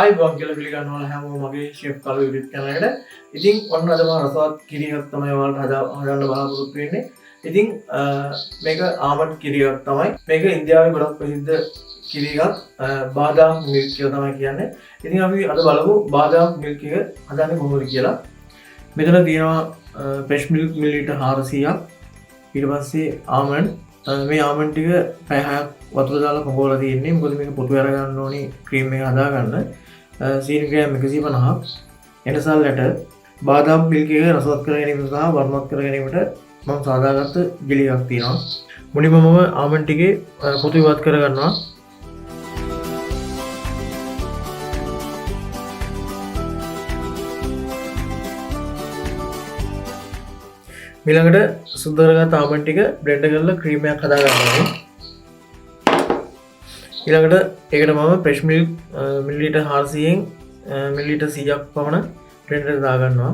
ආයිබෝන් කියලා පිළිගන්නවා හැමෝම මගේ ෂෙෆ් කලු YouTube channel එකට. ඉතින් ඔන්න අද මම රසවත් කිරියක් තමයි ඔයාලට හදන්න බලාපොරොත්තු වෙන්නේ. ඉතින් මේක ආමන්ඩ් කිරියක් තමයි. මේක ඉන්දියාවේ ගොඩක් ප්‍රසිද්ධ කිරියක්. බාදාම් මිල්ක් කියලා තමයි කියන්නේ. ඉතින් අපි අද බලමු බාදාම් මිල්ක් එක හදන්නේ කොහොමද කියලා. මෙතන තියෙනවා fresh milk මිලිලීටර් 400ක්. ඊට පස්සේ ආමන්ඩ් මේ ආමන්ඩ් ටික පැය 6ක් වතුර දාලා පොඟවලා තියෙන්නේ. මොකද මේක පොතු අර ගන්න ඕනි ක්‍රීම් එක හදා ගන්න. සීනි ග්‍රෑම් 150ක්. එනසල් ඇට බාදාම් මිල්ක් එක රසවත් කර ගැනීම සහ වර්ණවත් කර ගැනීමට මම සාදාගත්ත ජෙලියක් තියෙනවා. මුලින්ම මම ආමන්ඩ් ටිකේ පොතු ඉවත් කර ගන්නවා. ඊළඟට සුද්ධ කරගත්ත ආමන්ඩ් ටික බ්ලෙන්ඩ් කරලා ක්‍රීම් එකක් හදා ගන්නවා. ඊළඟට ඒකට මම fresh milk මිලිලීටර් 400න් මිලිලීටර් 100ක් පමණ බ්ලෙන්ඩ් එකට දා ගන්නවා.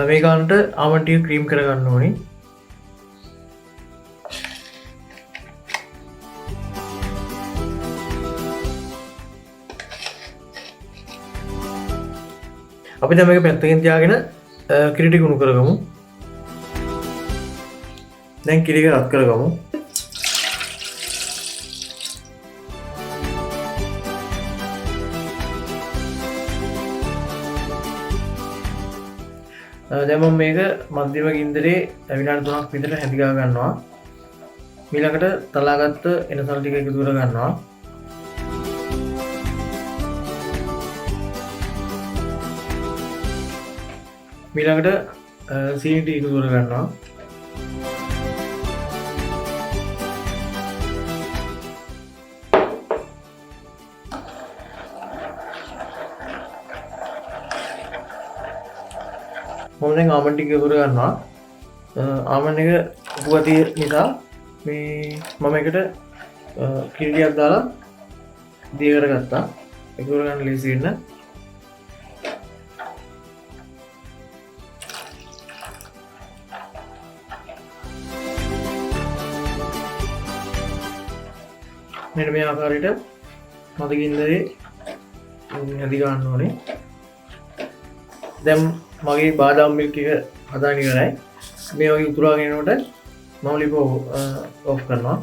මේ ගන්නට ආමන්ඩ් ටික ක්‍රීම් කර ගන්න ඕනේ. අපි දැන් මේක පැත්තකින් තියාගෙන කිරි ටික උණු කරගමු. දැන් කිරි එක රත් කරගමු. දැන් මම මේක මධ්‍යම ගින්දරේ විනාඩි 3ක් විතර හැදිලා ගන්නවා. ඊළඟට තලාගත්ත එනසල් ටික එකතු කර ගන්නවා. ඊළඟට සීනි ටික එකතු කර ගන්නවා. මම දැන් ආමන්ඩ් ටික එකතු කර ගන්නවා. ආමන්ඩ් එක උපගතිය නිසා මේ මම එකට කිරි ටිකක් දාලා දිය කරගත්තා. එකතු කර ගන්න ලේසි වෙන්න. මෙන්න මේ ආකාරයට මද ගින්දරේ හැදි ගන්න ඕනේ. දැන් මගේ බාදාම් මිල්ක් එක හදාගෙන ඉවරයි. මේ වගේ උතුරාගෙන යනකොට මම ලිප ඔෆ් කරනවා.